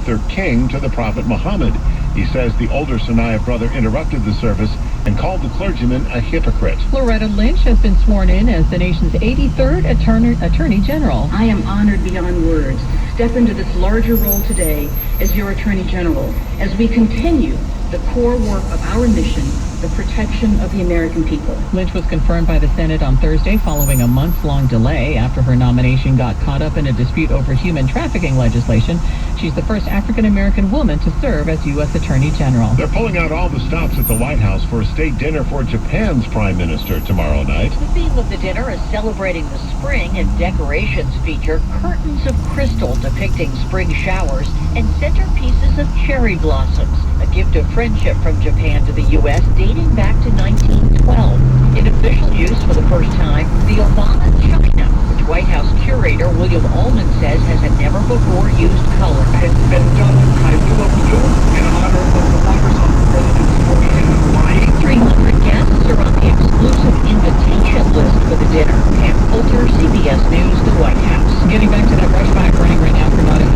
Luther King to the Prophet Muhammad. He says the older Sanaya brother interrupted the service and called the clergyman a hypocrite. Loretta Lynch has been sworn in as the nation's 83rd Attorney General. I am honored beyond words to step into this larger role today as your Attorney General as we continue the core work of our mission, the protection of the American people. Lynch was confirmed by the Senate on Thursday following a months-long delay after her nomination got caught up in a dispute over human trafficking legislation. She's the first African-American woman to serve as U.S. Attorney General. They're pulling out all the stops at the White House for a state dinner for Japan's prime minister tomorrow night. The theme of the dinner is celebrating the spring, and decorations feature curtains of crystal depicting spring showers and centerpieces of cherry blossoms, a gift of friendship from Japan to the U.S. dating back to 1912. In official use for the first time, the Obama China, which White House curator William Ullman says has a never-before-used color. It's been done, I do what we do, in honor of the wonders of the President's work in Hawaii. 300 guests are on the exclusive invitation list for the dinner. Pam Coulter, CBS News, the White House. Getting back to that brush fire burning right now for not a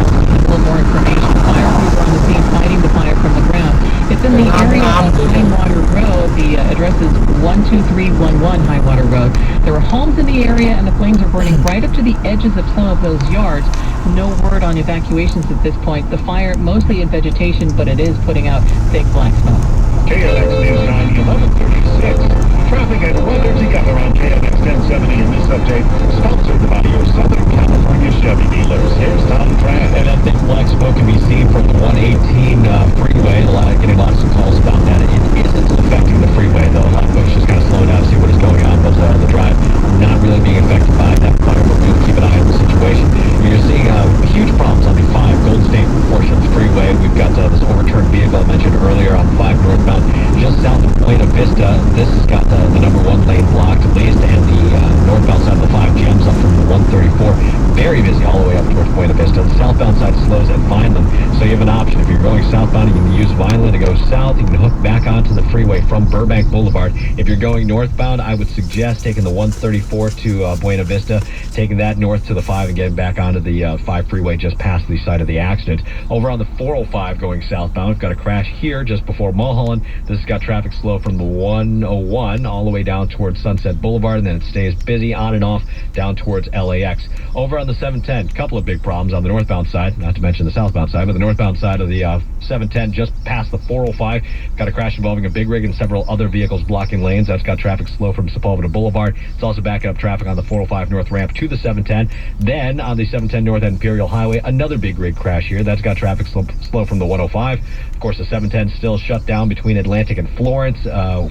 little more information. Fire crews are on the scene fighting the fire from the ground. It's in the area of Highwater Road. The address is 12311 Highwater Road. There are homes in the area, and the flames are burning right up to the edges of some of those yards. No word on evacuations at this point. The fire mostly in vegetation, but it is putting out thick black smoke. KNX News 9, 1136. Traffic and weather together on KNX 1070 in this update, sponsored by your Southern California Chevy dealers. Here's Tom Tran. And that thick black smoke can be seen from the 118 freeway. Getting lots of calls about that. It isn't affecting the freeway, though. A lot of folks just kind of slowing down to see what is going on, but the drive not really being affected by that fire, but we'll keep an eye on the situation. You're seeing huge problems on the 5 Golden State portion of the freeway. We've got this overturned vehicle I mentioned earlier on 5 northbound, just south of Buena Vista. This has got the number 1 lane blocked at least, and the northbound side of the 5 jams up from the 134. Very busy all the way up towards Buena Vista. The southbound side slows at Vineland, so you have an option. If you're going southbound, you can use Vineland to go south. You can hook back onto the freeway from Burbank Boulevard. If you're going northbound, I would suggest taking the 134 to Buena Vista, taking that north to the 5 and getting back onto the 5 freeway just past the site of the accident. Over on the 405 going southbound, we've got a crash here just before Mulholland. This has got traffic slow from the 101 all the way down towards Sunset Boulevard, and then it stays busy on and off down towards LAX. Over on the 710, a couple of big problems on the northbound side, not to mention the southbound side, but the northbound side of the 710 just past the 405, got a crash involving a big rig and several other vehicles blocking lanes. That's got traffic slow from Sepulveda Boulevard. It's also backing up traffic on the 405 north ramp to the 710. Then on the 710 north at Imperial Highway, another big rig crash here. That's got traffic slow from the 105. Of course, the 710 still shut down between Atlantic and Florence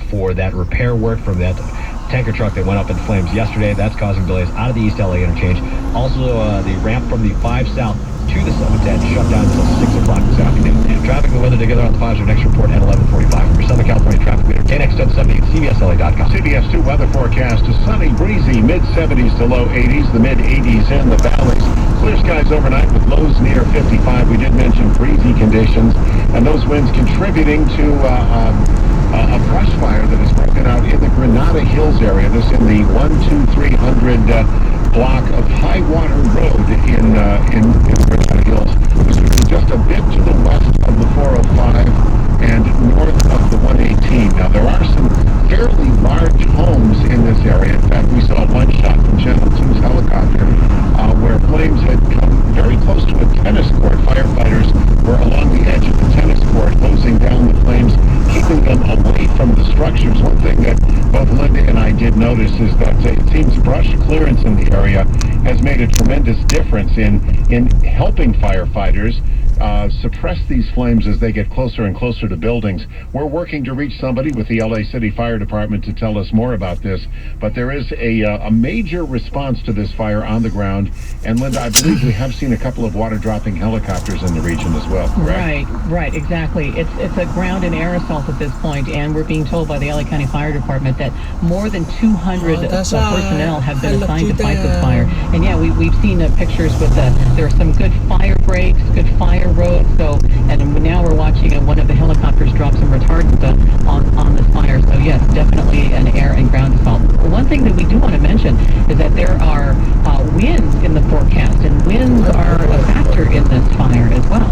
for that repair work from that tanker truck that went up in flames yesterday. That's causing delays out of the East LA interchange. Also, the ramp from the 5 south to the 710 shut down until 6 o'clock this afternoon. Traffic and weather together on the 5's our next report at 11:45 from your Southern California traffic leader, KNX 1070 at CBSLA.com. CBS 2 weather forecast is sunny, breezy, mid-70s to low 80s, the mid-80s in the valleys. Clear skies overnight with lows near 55. We did mention breezy conditions, and those winds contributing to a brush fire that has broken out in the Granada Hills area. This in the 12300 block of Highwater Road in Granada Hills. This would be just a bit to the west of the 405 and north of the 118. Now, there are some fairly large homes in this area. In fact, we saw one shot from Channel 2's helicopter where flames had come very close to a tennis court. Firefighters were along the edge of the tennis court, hosing down the flames, keeping them away from the structures. One thing that both Linda and I did notice is that it seems brush clearance in the area has made a tremendous difference in helping firefighters suppress these flames as they get closer and closer to buildings. We're working to reach somebody with the LA City Fire Department to tell us more about this, but there is a major response to this fire on the ground. And Linda, I believe we have seen a couple of water-dropping helicopters in the region as well, correct? Right, exactly. It's a ground and air assault at this point, and we're being told by the LA County Fire Department that more than 200 personnel have been assigned to fight this fire. And yeah, we've seen pictures with there are some good fire breaks, good fire roads. So, and now we're watching one of the helicopters drop some retardant on this fire. So yes, definitely an air and ground assault. One thing that we do want to mention is that there are winds in the forecast, and winds are a factor in this fire as well.